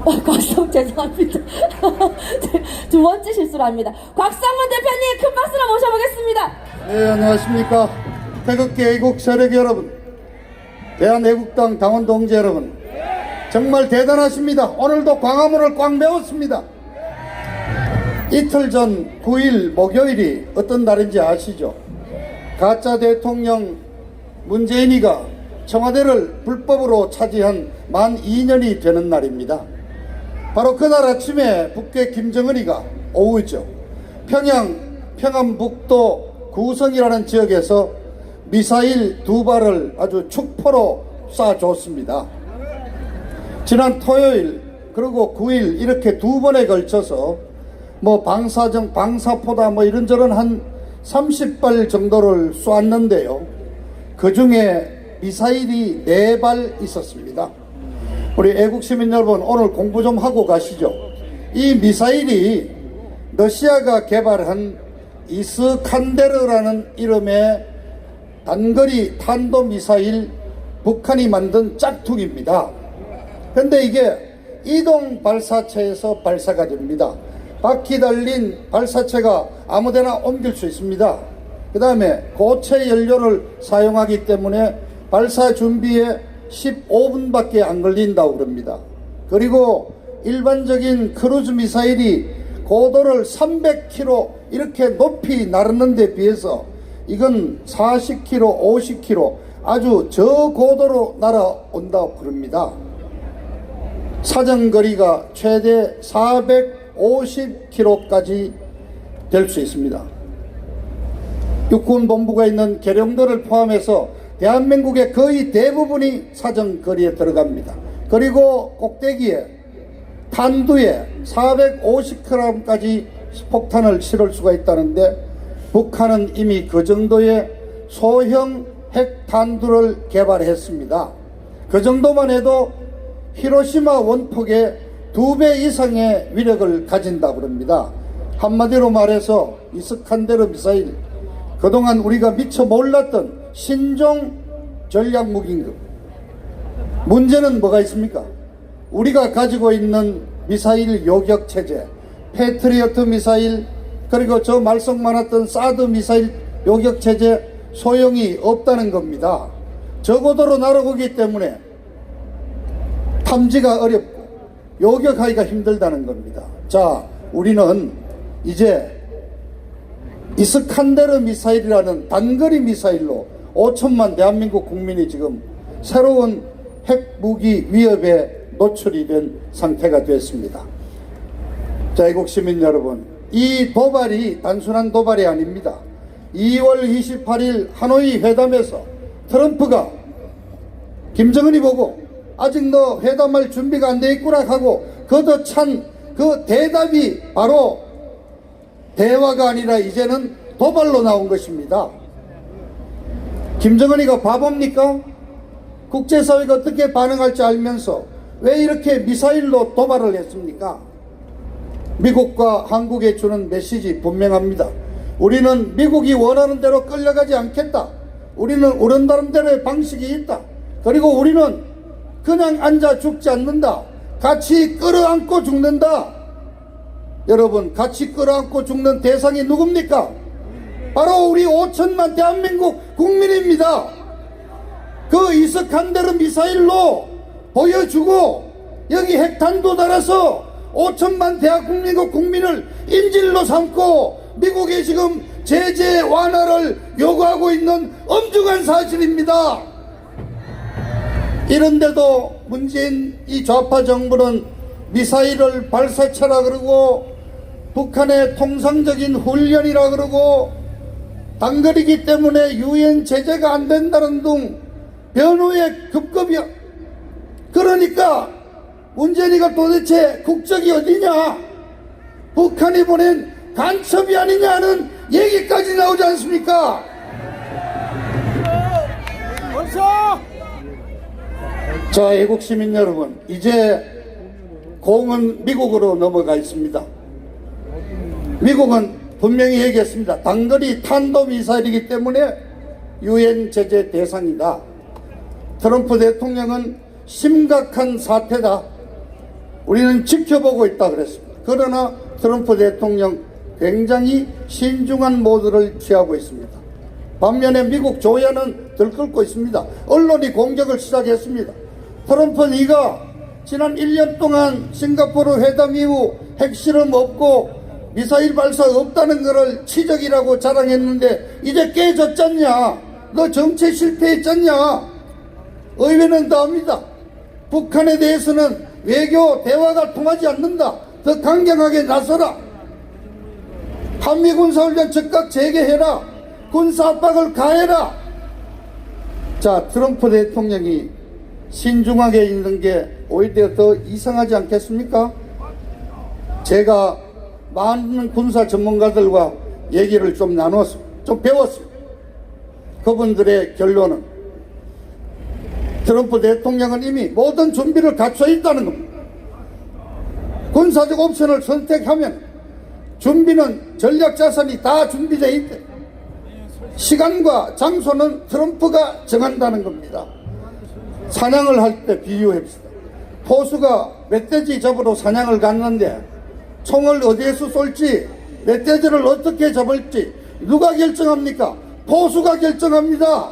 곽상 죄송합니다. 두 번째 실수를 합니다. 곽상문 대표님 큰 박수로 모셔보겠습니다. 네, 안녕하십니까. 태극기 애국 세력 여러분, 대한애국당 당원 동지 여러분, 정말 대단하십니다. 오늘도 광화문을 꽉 메웠습니다. 이틀 전 9일 목요일이 어떤 날인지 아시죠? 가짜 대통령 문재인이가 청와대를 불법으로 차지한 만 2년이 되는 날입니다. 바로 그날 아침에 북괴 김정은이가 오후죠, 평안북도 구성이라는 지역에서 미사일 2발을 아주 축포로 쏴줬습니다. 지난 토요일 그리고 9일 이렇게 2번에 걸쳐서 방사정, 방사포다 이런저런 한 30발 정도를 쏘았는데요. 그 중에 미사일이 4발 있었습니다. 우리 애국시민 여러분, 오늘 공부 좀 하고 가시죠. 이 미사일이 러시아가 개발한 이스칸데르라는 이름의 단거리 탄도미사일, 북한이 만든 짝퉁입니다. 그런데 이게 이동 발사체에서 발사가 됩니다. 바퀴 달린 발사체가 아무데나 옮길 수 있습니다. 그 다음에 고체 연료를 사용하기 때문에 발사 준비에 15분밖에 안 걸린다고 그럽니다. 그리고 일반적인 크루즈 미사일이 고도를 300km 이렇게 높이 나르는 데 비해서 이건 40km, 50km 아주 저고도로 날아온다고 그럽니다. 사정거리가 최대 450km까지 될 수 있습니다. 육군본부가 있는 계룡도를 포함해서 대한민국의 거의 대부분이 사정거리에 들어갑니다. 그리고 꼭대기에 탄두에 450g까지 폭탄을 실을 수가 있다는데, 북한은 이미 그 정도의 소형 핵탄두를 개발했습니다. 그 정도만 해도 히로시마 원폭의 2배 이상의 위력을 가진다고 합니다. 한마디로 말해서 이스칸데르 미사일, 그동안 우리가 미처 몰랐던 신종 전략무기인급. 문제는 뭐가 있습니까? 우리가 가지고 있는 미사일 요격체제, 패트리어트 미사일, 그리고 저 말썽 많았던 사드 미사일 요격체제 소용이 없다는 겁니다. 저고도로 날아오기 때문에 탐지가 어렵고 요격하기가 힘들다는 겁니다. 자, 우리는 이제 이스칸데르 미사일이라는 단거리 미사일로 5천만 대한민국 국민이 지금 새로운 핵무기 위협에 노출이 된 상태가 됐습니다. 자, 애국시민 여러분, 이 도발이 단순한 도발이 아닙니다. 2월 28일 하노이 회담에서 트럼프가 김정은이 보고 아직 너 회담할 준비가 안 돼 있구나 하고 걷어찬 그 대답이 바로 대화가 아니라 이제는 도발로 나온 것입니다. 김정은이가 바보입니까? 국제사회가 어떻게 반응할지 알면서 왜 이렇게 미사일로 도발을 했습니까? 미국과 한국에 주는 메시지 분명합니다. 우리는 미국이 원하는 대로 끌려가지 않겠다. 우리는 우리 나름대로의 방식이 있다. 그리고 우리는 그냥 앉아 죽지 않는다. 같이 끌어안고 죽는다. 여러분, 같이 끌어안고 죽는 대상이 누굽니까? 바로 우리 5천만 대한민국 국민입니다. 그 이스칸데르 미사일로 보여주고 여기 핵탄도 달아서 5천만 대한민국 국민을 인질로 삼고 미국이 지금 제재 완화를 요구하고 있는 엄중한 사실입니다. 이런데도 문재인 이 좌파 정부는 미사일을 발사체라 그러고 북한의 통상적인 훈련이라 그러고 단거리기 때문에 유엔 제재가 안 된다는 등 변호의 급급이야. 그러니까 문재인이가 도대체 국적이 어디냐, 북한이 보낸 간첩이 아니냐는 얘기까지 나오지 않습니까? 자, 애국시민 여러분, 이제 공은 미국으로 넘어가 있습니다. 미국은 분명히 얘기했습니다. 단거리 탄도미사일이기 때문에 유엔 제재 대상이다. 트럼프 대통령은 심각한 사태다. 우리는 지켜보고 있다 그랬습니다. 그러나 트럼프 대통령 굉장히 신중한 모드를 취하고 있습니다. 반면에 미국 조야는 들끓고 있습니다. 언론이 공격을 시작했습니다. 트럼프는 이가 지난 1년 동안 싱가포르 회담 이후 핵실험 없고 미사일 발사 없다는 것을 치적이라고 자랑했는데 이제 깨졌잖냐? 너 정체 실패했잖냐? 의회는 더 합니다. 북한에 대해서는 외교 대화가 통하지 않는다. 더 강경하게 나서라. 한미 군사훈련 즉각 재개해라. 군사 압박을 가해라. 자, 트럼프 대통령이 신중하게 있는 게 오히려 더 이상하지 않겠습니까? 제가 많은 군사 전문가들과 얘기를 좀 나눴습니다. 좀 배웠습니다. 그분들의 결론은 트럼프 대통령은 이미 모든 준비를 갖춰 있다는 겁니다. 군사적 옵션을 선택하면 준비는 전략 자산이 다 준비되어 있대. 시간과 장소는 트럼프가 정한다는 겁니다. 사냥을 할 때 비유합시다. 포수가 멧돼지 잡으러 사냥을 갔는데 총을 어디에서 쏠지, 멧돼지를 어떻게 잡을지 누가 결정합니까? 포수가 결정합니다.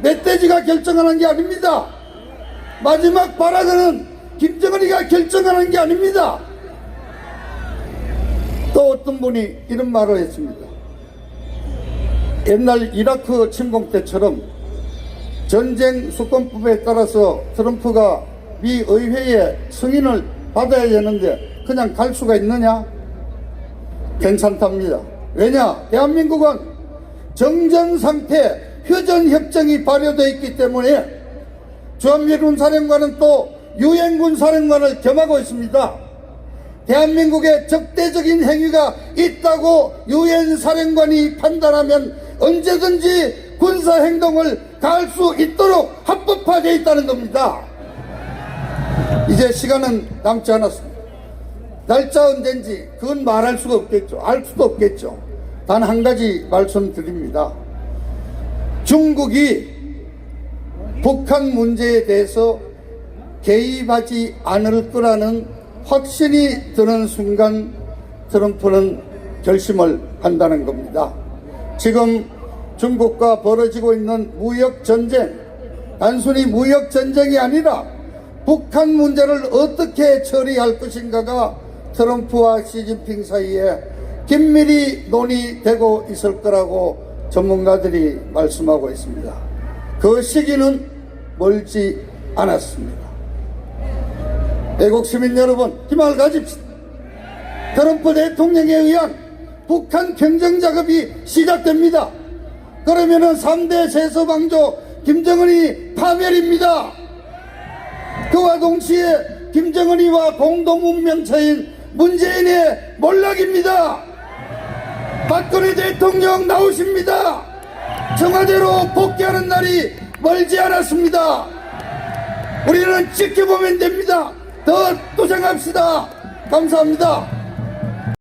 멧돼지가 결정하는 게 아닙니다. 마지막 발악은 김정은이가 결정하는 게 아닙니다. 또 어떤 분이 이런 말을 했습니다. 옛날 이라크 침공 때처럼 전쟁 수권법에 따라서 트럼프가 미 의회의 승인을 받아야 되는데 그냥 갈 수가 있느냐? 괜찮답니다. 왜냐? 대한민국은 정전 상태 휴전협정이 발효되어 있기 때문에 주한미군 사령관은 또 유엔군 사령관을 겸하고 있습니다. 대한민국에 적대적인 행위가 있다고 유엔 사령관이 판단하면 언제든지 군사행동을 가할 수 있도록 합법화되어 있다는 겁니다. 이제 시간은 남지 않았습니다. 날짜 언젠지 그건 말할 수가 없겠죠. 알 수도 없겠죠. 단 한 가지 말씀드립니다. 중국이 북한 문제에 대해서 개입하지 않을 거라는 확신이 드는 순간 트럼프는 결심을 한다는 겁니다. 지금 중국과 벌어지고 있는 무역전쟁, 단순히 무역전쟁이 아니라 북한 문제를 어떻게 처리할 것인가가 트럼프와 시진핑 사이에 긴밀히 논의되고 있을 거라고 전문가들이 말씀하고 있습니다. 그 시기는 멀지 않았습니다. 애국 시민 여러분, 희망을 가집시다. 트럼프 대통령에 의한 북한 경정 작업이 시작됩니다. 그러면은 3대 세서방조 김정은이 파멸입니다. 그와 동시에 김정은이와 공동운명체인 문재인의 몰락입니다. 박근혜 대통령 나오십니다. 청와대로 복귀하는 날이 멀지 않았습니다. 우리는 지켜보면 됩니다. 더 도전합시다. 감사합니다.